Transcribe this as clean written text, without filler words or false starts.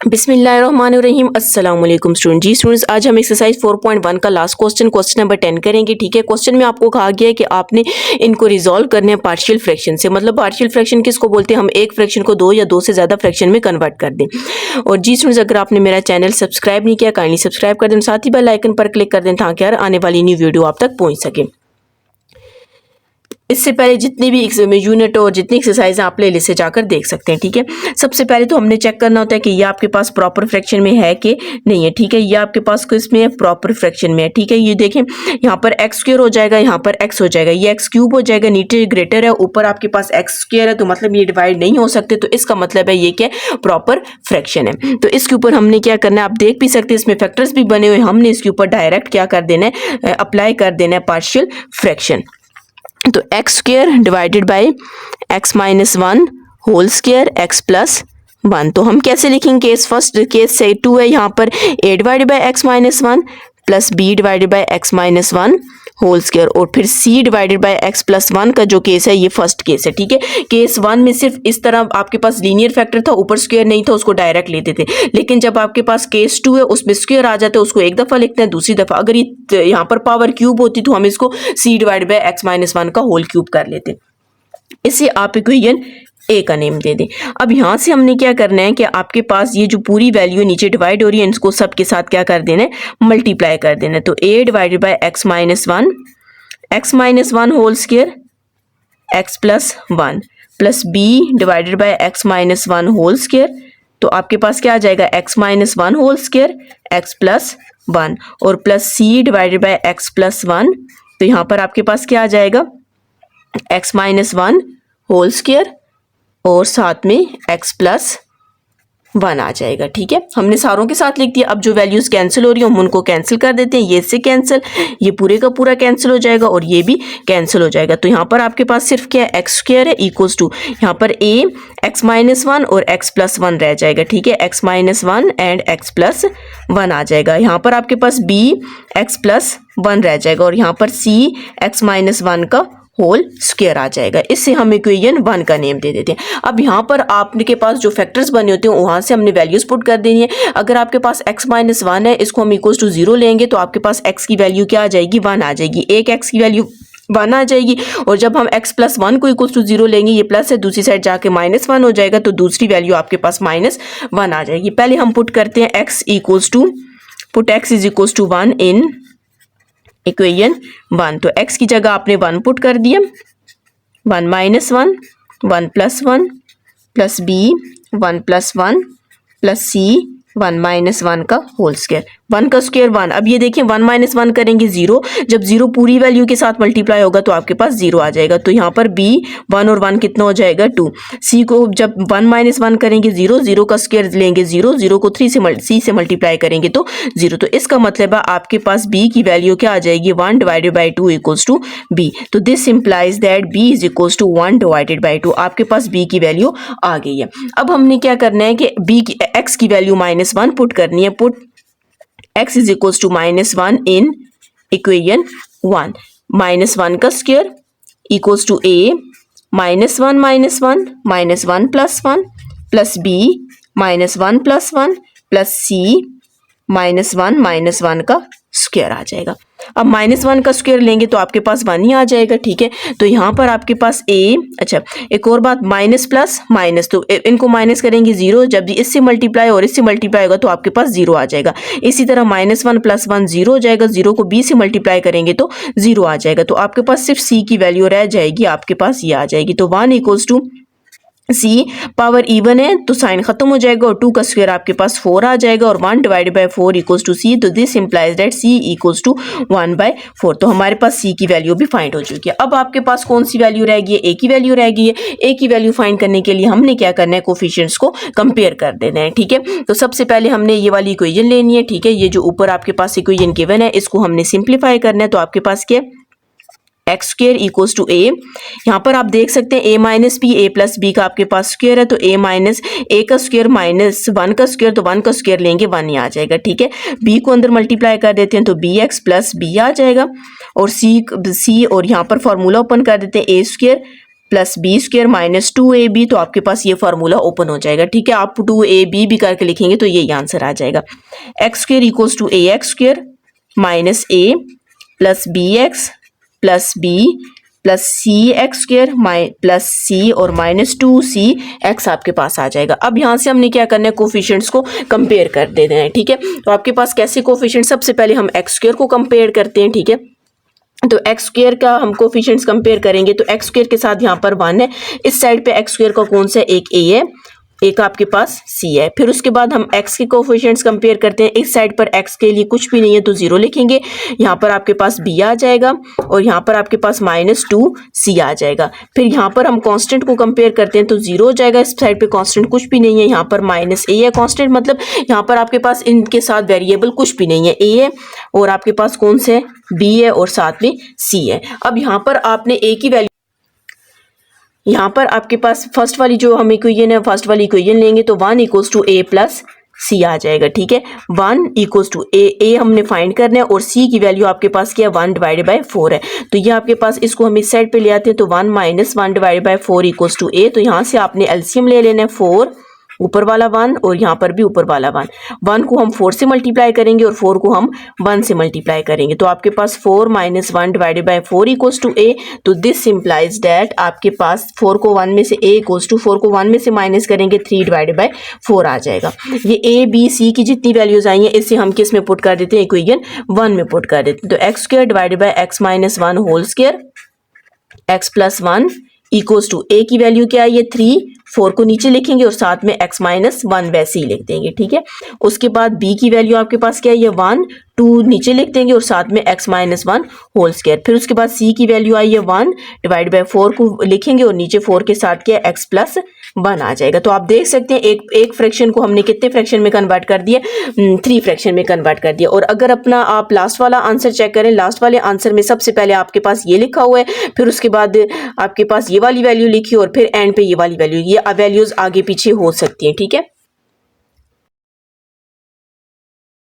बिस्मिल्लाहिर्रहमानिर्रहीम अस्सलाम वालेकुम स्टूडेंट। जी स्टूडेंट्स, आज हम एक्सरसाइज 4.1 का लास्ट क्वेश्चन नंबर 10 करेंगे। ठीक है, क्वेश्चन में आपको कहा गया है कि आपने इनको रिजॉल्व करने हैं पार्शियल फ्रैक्शन से। मतलब पार्शियल फ्रैक्शन किसको बोलते हैं? हम एक फ्रैक्शन को दो या दो से ज़्यादा फ्रैक्शन में कन्वर्ट कर दें। और जी स्टूडेंट्स, अगर आपने मेरा चैनल सब्सक्राइब नहीं किया, काइंडली सब्सक्राइब कर दें, साथ ही बेल आइकन पर क्लिक कर दें ताकि हर आने वाली न्यू वीडियो आप तक पहुँच सके। इससे पहले जितनी भी यूनिट और जितनी एक्सरसाइज आप प्ले लिस्ट से जाकर देख सकते हैं। ठीक है, सबसे पहले तो हमने चेक करना होता है कि ये आपके पास प्रॉपर फ्रैक्शन में है कि नहीं है। ठीक है, ये आपके पास किसमें है? प्रॉपर फ्रैक्शन में है। ठीक है, ये देखें, यहाँ पर एक्स स्क्वायर हो जाएगा, यहाँ पर एक्स हो जाएगा, ये एक्स क्यूब हो जाएगा, नीचे ग्रेटर है, ऊपर आपके पास एक्स स्क्वायर है, तो मतलब ये डिवाइड नहीं हो सकते। तो इसका मतलब है ये क्या है? प्रॉपर फ्रैक्शन है। तो इसके ऊपर हमने क्या करना है, आप देख भी सकते हैं इसमें फैक्टर्स भी बने हुए, हमने इसके ऊपर डायरेक्ट क्या कर देना है? अप्लाई कर देना है पार्शियल फ्रैक्शन। तो x square divided by x minus one whole square x plus one. तो हम कैसे लिखेंगे? केस फर्स्ट केस से 2 है, यहाँ पर a divided by x minus one plus b divided by x minus one whole square, और फिर c divided by x plus one का जो केस है ये फर्स्ट केस है। ठीक है, केस वन में सिर्फ इस तरह आपके पास लीनियर फैक्टर था, ऊपर स्क्वायर नहीं था, उसको डायरेक्ट लेते थे। लेकिन जब आपके पास केस 2 है उसमें स्क्वायर आ जाता है, उसको एक दफ़ा लिखते हैं, दूसरी दफ़ा अगर ये यहाँ पर पावर क्यूब होती तो हम इसको c divided by x minus one का होल क्यूब कर लेते। इसे आप इक्वेशन ए का नेम दे दें। अब यहाँ से हमने क्या करना है कि आपके पास ये जो पूरी वैल्यू नीचे डिवाइड हो रही है, इनको सब के साथ क्या कर देना है? मल्टीप्लाई कर देना है। तो a divided by x minus one whole square x plus one plus b divided by x minus one whole square. तो आपके पास क्या आ जाएगा? X minus one whole square x plus one, और plus c divided by x plus one. तो यहाँ पर आपके पास क्या आ जाएगा? X minus one whole square और साथ में एक्स प्लस वन आ जाएगा। ठीक है, हमने सारों के साथ लिख दिया। अब जो वैल्यूज कैंसिल हो रही है हम उनको कैंसिल कर देते हैं। ये से कैंसिल, ये पूरे का पूरा कैंसिल हो जाएगा और ये भी कैंसिल हो जाएगा। तो यहाँ पर आपके पास सिर्फ क्या है? एक्स स्क्वायर है इक्वल्स टू यहाँ पर a एक्स माइनस वन और एक्स प्लस वन रह जाएगा। ठीक है, x minus one and x plus one आ जाएगा। यहाँ पर आपके पास b एक्स प्लस वन रह जाएगा और यहाँ पर c एक्स माइनस वन का होल स्क्वायर आ जाएगा। इससे हम इक्वेशन 1 का नेम दे देते हैं। अब यहाँ पर आपके पास जो फैक्टर्स बने होते हैं वहाँ से हमने वैल्यूज पुट कर देनी है। अगर आपके पास x माइनस वन है, इसको हम इक्वल्स टू 0 लेंगे तो आपके पास x की वैल्यू क्या आ जाएगी? 1 आ जाएगी। एक x की वैल्यू 1 आ जाएगी, और जब हम x प्लस वन को इक्वल्स टू 0 लेंगे, ये प्लस है, दूसरी साइड जाके माइनस वन हो जाएगा, तो दूसरी वैल्यू आपके पास माइनस वन आ जाएगी। पहले हम पुट करते हैं x equals to x is equals to 1 in equation 1। तो x की जगह आपने 1 पुट कर दिया, 1 minus one, 1 plus one plus b 1 plus one plus c 1 minus one का होल स्क्वायर। 1 का स्क्वायर 1। अब ये देखिए 1 माइनस वन करेंगे 0, जब 0 पूरी वैल्यू के साथ मल्टीप्लाई होगा तो आपके पास 0 आ जाएगा। तो यहाँ पर b 1 और 1 कितना हो जाएगा? 2। c को जब 1 माइनस वन करेंगे 0, 0 का स्क्वायर लेंगे 0, 0 को c से मल्टीप्लाई करेंगे तो 0। तो इसका मतलब है आपके पास b की वैल्यू क्या आ जाएगी? 1 divided by 2 equals to b। तो this implies that b is equals to 1 divided by 2। आपके पास b की वैल्यू आ गई है। अब हमने क्या करना है कि b की x की वैल्यू माइनस वन पुट करनी है। Put x is equals to minus one in equation 1। Minus one का square equals to a minus one minus one plus b minus one plus c minus one का square आ जाएगा। अब minus one का square लेंगे तो आपके पास 1 ही आ जाएगा। ठीक है, तो यहाँ पर आपके पास अच्छा एक और बात, माइनस प्लस माइनस, तो इनको माइनस करेंगे 0, जब इससे मल्टीप्लाई और इससे मल्टीप्लाई होगा तो आपके पास 0 आ जाएगा। इसी तरह माइनस वन प्लस वन 0 हो जाएगा, 0 को b से मल्टीप्लाई करेंगे तो 0 आ जाएगा। तो आपके पास सिर्फ c की वैल्यू रह जाएगी, आपके पास ये आ जाएगी। तो 1 equals to c power even है तो साइन खत्म हो जाएगा, और 2 का स्क्वायर आपके पास 4 आ जाएगा, और 1 divided by 4 equals to c। तो this implies that c equals to 1 by 4। तो हमारे पास c की वैल्यू भी फाइंड हो चुकी है। अब आपके पास कौन सी वैल्यू रह गई है? a की वैल्यू रह गई है। a की वैल्यू फाइंड करने के लिए हमने क्या करना है? कोफिशिएंट्स को कंपेयर कर देना है। ठीक है, तो सबसे पहले हमने ये वाली इक्वेशन लेनी है। ठीक है, ये जो ऊपर आपके पास इक्वेशन गिवन है इसको हमने सिंप्लीफाई करना है। तो आपके पास क्या x square equals to a, यहाँ पर आप देख सकते हैं a minus b, a plus b का आपके पास स्क्वायर है, तो a माइनस ए का स्क्वायर माइनस 1 का स्क्वायर, तो 1 का स्क्वायर लेंगे 1 ही आ जाएगा। ठीक है, b को अंदर मल्टीप्लाई कर देते हैं तो बी एक्स प्लस बी आ जाएगा, और c और यहाँ पर फॉर्मूला ओपन कर देते हैं a square plus b square minus 2ab, तो आपके पास ये फार्मूला ओपन हो जाएगा। ठीक है, आप 2ab भी करके लिखेंगे तो यही आंसर आ जाएगा। X square equals to ax square minus a plus bx plus b plus c x square plus c और माइनस 2c x आपके पास आ जाएगा। अब यहाँ से हमने क्या करना है, कोफिशिएंट्स को कंपेयर कर देना है। ठीक है, तो आपके पास कैसे कोफिशिएंट, सबसे पहले हम एक्स स्क्वायर को कंपेयर करते हैं। ठीक है, तो एक्स स्क्वायर का हम कोफिशिएंट्स कंपेयर करेंगे तो एक्स स्क्वायर के साथ यहाँ पर 1 है, इस साइड पे एक्स स्क्वायर का कौन सा, एक a है, एक आपके पास c है। फिर उसके बाद हम x के कोफिशिएंट्स कंपेयर करते हैं, इस साइड पर x के लिए कुछ भी नहीं है तो 0 लिखेंगे, यहाँ पर आपके पास b आ जाएगा और यहाँ पर आपके पास -2c आ जाएगा। फिर यहाँ पर हम कांस्टेंट को कंपेयर करते हैं तो 0 हो जाएगा, इस साइड पे कांस्टेंट कुछ भी नहीं है, यहाँ पर -a है कांस्टेंट, मतलब यहाँ पर आपके पास इनके साथ वेरिएबल कुछ भी नहीं है, a है और आपके पास कौन से b है और साथ में c है। अब यहाँ पर आपने a की वैल्यू, यहाँ पर आपके पास फर्स्ट वाली जो हम इक्वेशन है, फर्स्ट वाली इक्वेशन लेंगे तो 1 equals to a plus c आ जाएगा। ठीक है, 1 इक्वल्स टू a हमने फाइंड करना है और c की वैल्यू आपके पास क्या है, 1 डिवाइडेड बाय 4 है। तो ये आपके पास, इसको हम इस साइड पे ले आते हैं तो 1 minus 1 divided by 4 equals to a, तो यहाँ से आपने एलसीएम ले लेना है, 4 ऊपर वाला 1 और यहाँ पर भी ऊपर वाला 1, 1 को हम 4 से मल्टीप्लाई करेंगे और 4 को हम 1 से मल्टीप्लाई करेंगे, तो आपके पास 4 minus 1 divided by 4 equals to a। तो दिस इम्प्लाइज दैट आपके पास 4 को 1 में से a इक्वल्स टू 4 को 1 में से माइनस करेंगे 3 डिवाइडेड बाय 4 आ जाएगा। ये a b c की जितनी वैल्यूज आई हैं इससे हम किस में पुट कर देते हैं, इक्वेशन 1 में पुट कर देते हैं। तो x square divided by x minus 1 whole square x plus 1 equals to a की वैल्यू क्या है, ये 3, 4 को नीचे लिखेंगे और साथ में x माइनस 1 वैसे ही लिख देंगे। ठीक है, उसके बाद b की वैल्यू आपके पास क्या है, ये 1, 2 नीचे लिख देंगे और साथ में x माइनस 1 होल स्क्वायर। फिर उसके बाद c की वैल्यू आई है 1 डिवाइड बाय 4 को लिखेंगे और नीचे 4 के साथ क्या है, x प्लस 1 आ जाएगा। तो आप देख सकते हैं एक फ्रैक्शन को हमने कितने फ्रैक्शन में कन्वर्ट कर दिया, 3 फ्रैक्शन में कन्वर्ट कर दिया। और अगर अपना आप लास्ट वाला आंसर चेक करें, लास्ट वाले आंसर में सबसे पहले आपके पास ये लिखा हुआ है, फिर उसके बाद आपके पास ये वाली वैल्यू लिखी और फिर एंड पे ये वाली वैल्यू, ये वैल्यूज आगे पीछे हो सकती हैं। ठीक है।